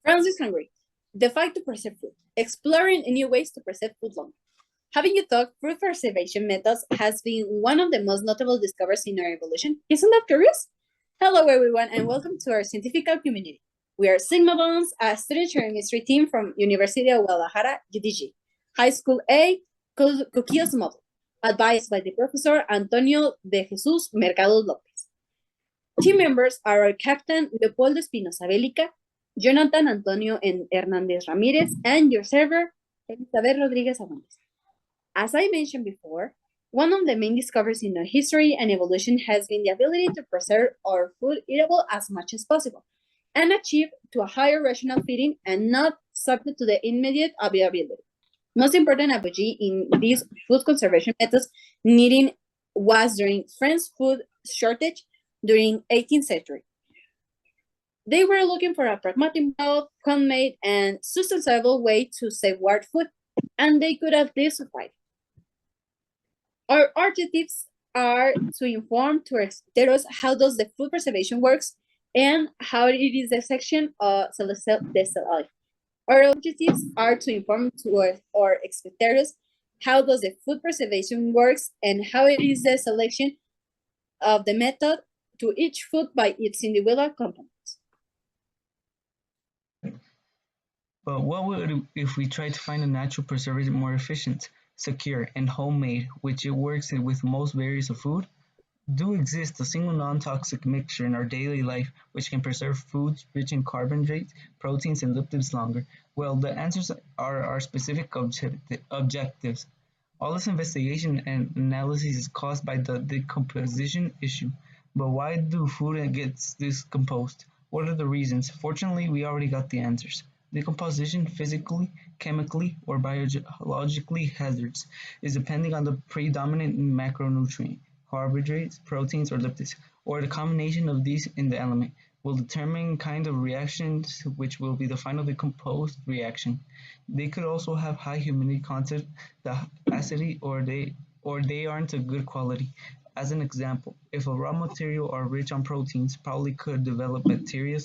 France is hungry. The fight to preserve food. Exploring new ways to preserve food longer. Having you thought food preservation methods has been one of the most notable discoveries in our evolution? Isn't that curious? Hello, everyone, and welcome to our scientific community. We are Sigma Bonds, a student sharing mystery team from University of Guadalajara, UDG, High School A, Coquillas model, advised by the Professor Antonio de Jesus Mercado Lopez. Team members are our Captain Leopoldo Espinosa Bélica, Jonathan Antonio Hernandez Ramirez, and your server, Elizabeth Rodriguez Aguantes. As I mentioned before, one of the main discoveries in our history and evolution has been the ability to preserve our food eatable as much as possible and achieve to a higher rational feeding and not subject to the immediate availability. Most important apogee in these food conservation methods needing was during French food shortage during 18th century. They were looking for a pragmatic, homemade, and sustainable way to safeguard food, and they could at least survive. Our objectives are to inform to our experts how does the food preservation works and how it is the section of the Our objectives are to inform to our experts how does the food preservation works and how it is the selection of the method to each food by its individual components. But what would if we try to find a natural preservative more efficient, secure, and homemade, which it works with most varieties of food? Do exist a single non-toxic mixture in our daily life which can preserve foods rich in carbohydrates, proteins, and lipids longer? Well, the answers are our specific objectives. All this investigation and analysis is caused by the decomposition issue. But why do food get decomposed? What are the reasons? Fortunately, we already got the answers. Decomposition, physically, chemically, or biologically hazardous, is depending on the predominant macronutrient, carbohydrates, proteins, or lipids, or the combination of these in the element, will determine kind of reactions which will be the final decomposed reaction. They could also have high humidity content, the acidity, or they aren't of good quality. As an example, if a raw material are rich on proteins, probably could develop bacteria.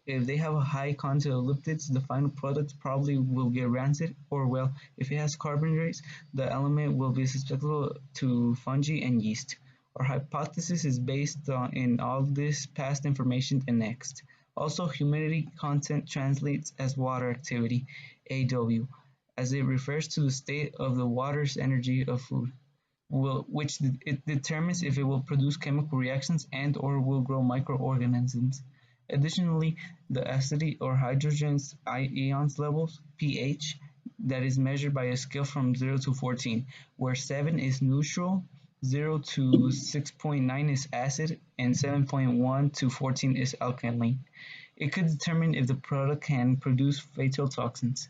If they have a high content of lipids, the final product probably will get rancid, or well, if it has carbohydrates, the element will be susceptible to fungi and yeast. Our hypothesis is based in all this past information and next. Also, humidity content translates as water activity, AW, as it refers to the state of the water's energy of food, which it determines if it will produce chemical reactions and or will grow microorganisms. Additionally, the acidity or hydrogen ions levels, pH, that is measured by a scale from 0 to 14, where 7 is neutral, 0 to 6.9 is acid, and 7.1 to 14 is alkaline. It could determine if the product can produce fatal toxins.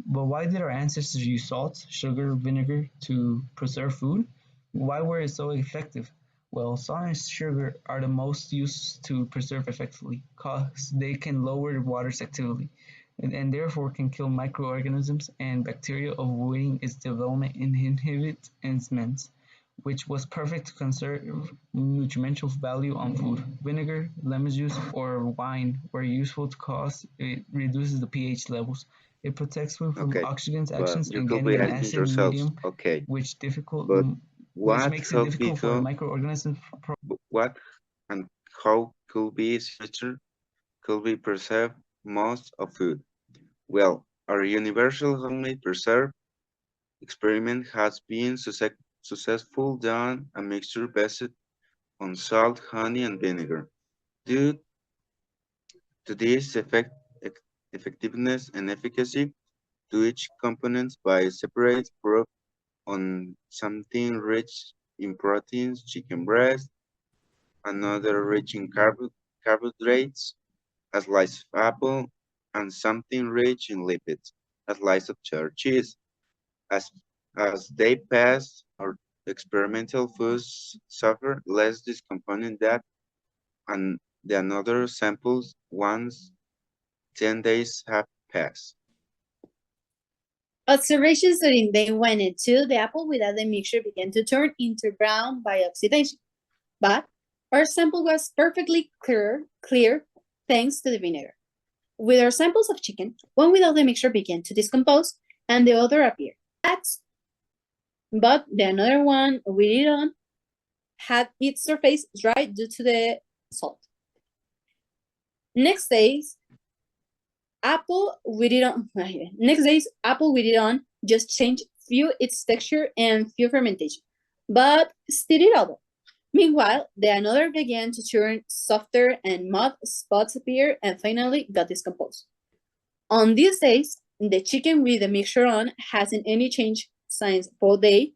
But why did our ancestors use salt, sugar, vinegar to preserve food? Why were it so effective? Well, salt and sugar are the most used to preserve effectively, cause they can lower water's activity and therefore can kill microorganisms and bacteria, avoiding its development and inhibit enzymes, which was perfect to conserve nutrimental value on food. Vinegar, lemon juice, or wine were useful to cause it reduces the pH levels. It protects food from Okay, oxygen but actions you and could getting be an asking acid yourselves, medium, okay, which but which what makes it how difficult for people, microorganisms. what and how could be future could be preserve most of food? Well, our universal homemade preserve experiment has been successful done a mixture based on salt, honey, and vinegar. Due to this effectiveness and efficacy to each component by separate proof on something rich in proteins, chicken breast, another rich in carbohydrates, a slice of apple, and something rich in lipids, a slice of cheddar cheese. As, as they pass, our experimental foods suffer less this component that and the another samples once 10 days have passed. Observations during day 1 and 2, the apple without the mixture began to turn into brown by oxidation, but our sample was perfectly clear thanks to the vinegar. With our samples of chicken, one without the mixture began to decompose and the other appeared. But the another one with it on had its surface dry due to the salt. Next days, apple with it on just changed few its texture and few fermentation, but still edible. Meanwhile, the another began to turn softer and mud spots appeared and finally got discomposed. On these days, the chicken with the mixture on hasn't any change since 4 days,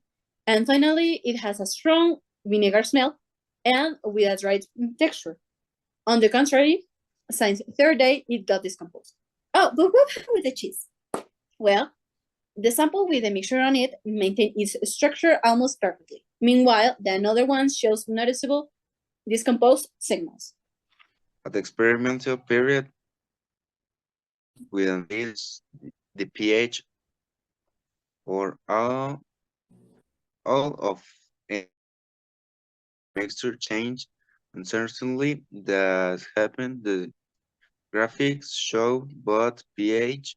and finally it has a strong vinegar smell and with a dry texture. On the contrary, since 3rd day it got discomposed. Oh, but what happened with the cheese? Well, the sample with the mixture on it maintained its structure almost perfectly. Meanwhile, the another one shows noticeable discomposed signals. At the experimental period, we unveils the pH or all of a mixture change, and certainly that happened. The graphics show both pH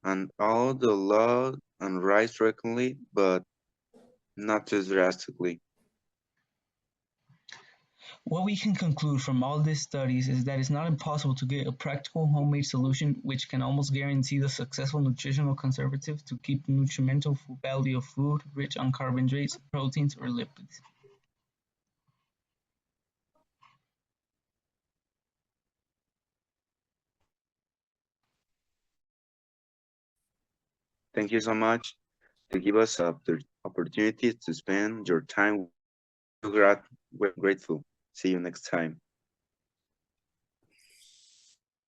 and all the low and rise frequently, but not too drastically. What we can conclude from all these studies is that it's not impossible to get a practical homemade solution which can almost guarantee the successful nutritional conservative to keep the nutrimental value of food rich on carbohydrates, proteins, or lipids. Thank you so much to give us the opportunity to spend your time. We're grateful. See you next time.